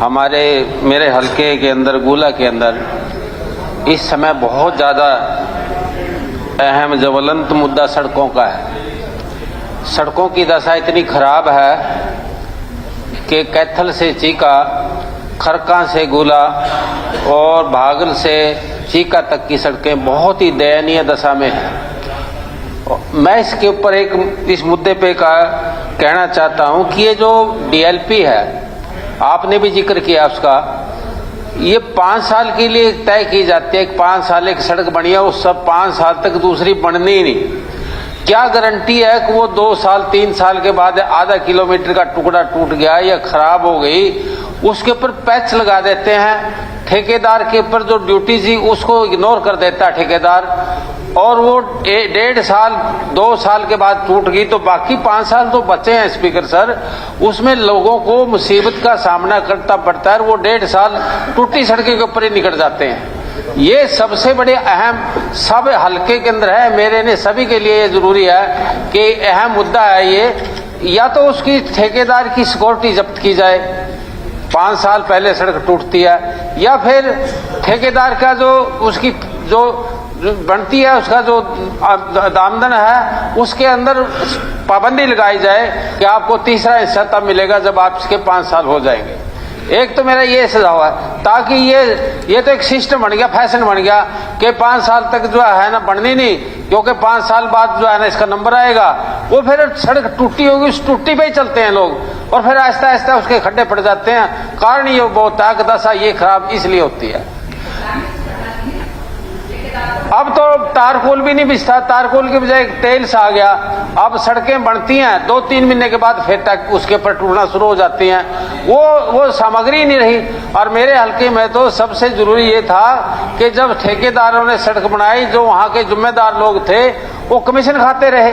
मेरे हलके के अंदर, गुला के अंदर इस समय बहुत ज़्यादा अहम ज्वलंत मुद्दा सड़कों का है। सड़कों की दशा इतनी खराब है कि कैथल से चीका, खरका से गुला और भागल से चीका तक की सड़कें बहुत ही दयनीय दशा में हैं। मैं इसके ऊपर इस मुद्दे पे कहना चाहता हूं कि ये जो डीएलपी है, आपने भी जिक्र किया उसका, ये 5 साल के लिए तय की जाती है। 5 साल एक सड़क बनी है, वो सब 5 साल तक दूसरी बननी ही नहीं। क्या गारंटी है कि वो 2 साल 3 साल के बाद आधा किलोमीटर का टुकड़ा टूट गया या खराब हो गई, उसके ऊपर पैच लगा देते हैं। ठेकेदार के ऊपर जो ड्यूटी थी उसको इग्नोर कर देता है ठेकेदार, और वो 1.5 साल 2 साल के बाद टूट गई तो बाकी 5 साल तो बचे हैं स्पीकर सर, उसमें लोगों को मुसीबत का सामना करना पड़ता है। वो 1.5 साल टूटी सड़कों के ऊपर ही निकल जाते हैं। ये सबसे बड़े अहम सब हलके के अंदर है, मेरे ने सभी के लिए ये जरूरी है कि अहम मुद्दा है ये। या तो उसकी ठेकेदार की सिक्योरिटी जब्त की जाए, 5 साल पहले सड़क टूटती है, या फिर ठेकेदार का जो उसकी जो बनती है उसका जो आमदन है उसके अंदर पाबंदी लगाई जाए कि आपको तीसरा हिस्सा तब मिलेगा जब आपके 5 साल हो जाएंगे। एक तो मेरा ये सुझाव है, ताकि ये तो एक सिस्टम बन गया, फैशन बन गया कि 5 साल तक जो है ना बननी नहीं, क्योंकि 5 साल बाद जो है ना इसका नंबर आएगा, वो फिर सड़क टूटी होगी उस टूटी पे ही चलते हैं लोग, और फिर आहिस्ता आहिस्ता उसके खड्डे पड़ जाते हैं। कारण ये बहुत है, दशा ये खराब इसलिए होती है। अब तो तारकोल भी नहीं बिछता, तारकोल की बजाय टेल्स आ गया। अब सड़कें बनती हैं 2-3 महीने के बाद फिर तक उसके ऊपर टूटना शुरू हो जाती हैं, वो सामग्री नहीं रही। और मेरे हलके में तो सबसे जरूरी ये था कि जब ठेकेदारों ने सड़क बनाई, जो वहां के जिम्मेदार लोग थे वो कमीशन खाते रहे।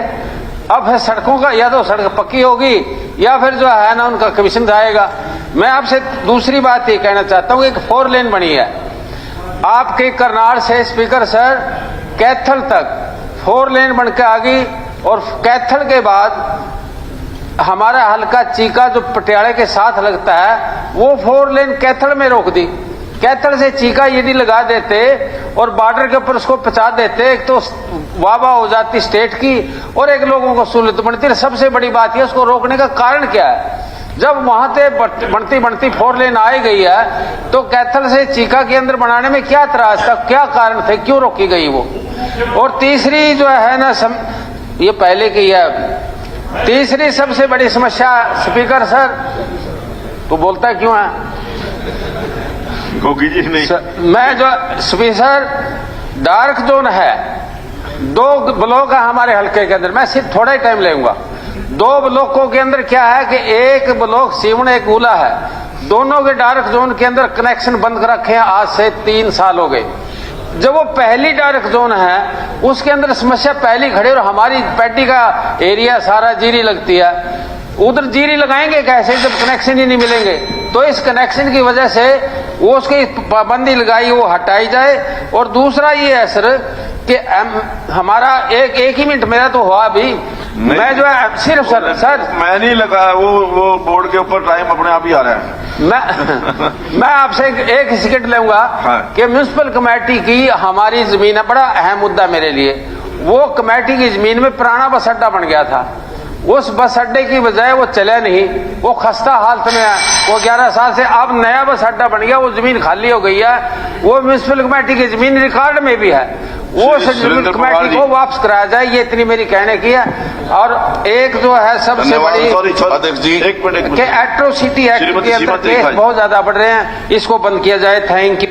अब फिर सड़कों का या तो सड़क पक्की होगी या फिर जो है ना उनका कमीशन जाएगा। मैं आपसे दूसरी बात ये कहना चाहता हूँ, एक 4 लेन बनी है आपके करनाल से स्पीकर सर कैथल तक 4 लेन बन के आ गई, और कैथल के बाद हमारा हल्का चीका जो पटियाले के साथ लगता है वो 4 लेन कैथल में रोक दी। कैथल से चीका यदि लगा देते और बॉर्डर के ऊपर उसको पहुंचा देते, एक तो वाहवाह हो जाती स्टेट की और एक लोगों को सहूलियत बनती। सबसे बड़ी बात यह, उसको रोकने का कारण क्या है? जब वहां से बनती बनती 4 लेन आ गई है तो कैथल से चीका के अंदर बनाने में क्या एतराज था, क्या कारण थे, क्यों रोकी गई वो? और तीसरी जो है ना ये पहले की है, तीसरी सबसे बड़ी समस्या स्पीकर सर, तो बोलता क्यों है जी नहीं। मैं जो स्पीकर डार्क जोन है, 2 ब्लॉक है हमारे हल्के के अंदर, मैं सिर्फ थोड़ा ही टाइम लेऊंगा। 2 ब्लॉकों के अंदर क्या है कि एक ब्लॉक सीवण एक गुला है, दोनों के डार्क जोन के अंदर कनेक्शन बंद कर रखे हैं आज से 3 साल हो गए। जब वो पहली डार्क जोन है उसके अंदर समस्या पहली खड़ी, और हमारी पैटी का एरिया सारा जीरी लगती है, उधर जीरी लगाएंगे कैसे जब कनेक्शन ही नहीं मिलेंगे? तो इस कनेक्शन की वजह से वो उसकी पाबंदी लगाई, वो हटाई जाए। और दूसरा ये है सर कि हमारा एक ही मिनट मेरा तो हुआ अभी, मैं जो है सिर्फ सर मैं नहीं लगा, वो बोर्ड के ऊपर टाइम अपने आप ही आ रहा है। मैं आपसे एक सेकंड लूंगा। हाँ। कि म्यूनिसिपल कमेटी की हमारी जमीन है, बड़ा अहम मुद्दा मेरे लिए। वो कमेटी की जमीन में पुराना बस अड्डा बन गया था, उस बस अड्डे की बजाय वो चला नहीं, वो खस्ता हालत में है, वो 11 साल से। अब नया बस अड्डा बन गया, वो जमीन खाली हो गई है, वो म्यूनिसिपल कमेटी की जमीन रिकॉर्ड में भी है, वो कमेटी को वापस कराया जाए, ये इतनी मेरी कहने की है। और एक जो है सबसे बड़ी एक मिनट एट्रोसिटी एक्ट के अंदर केस बहुत ज्यादा बढ़ रहे हैं, इसको बंद किया जाए। Thank you.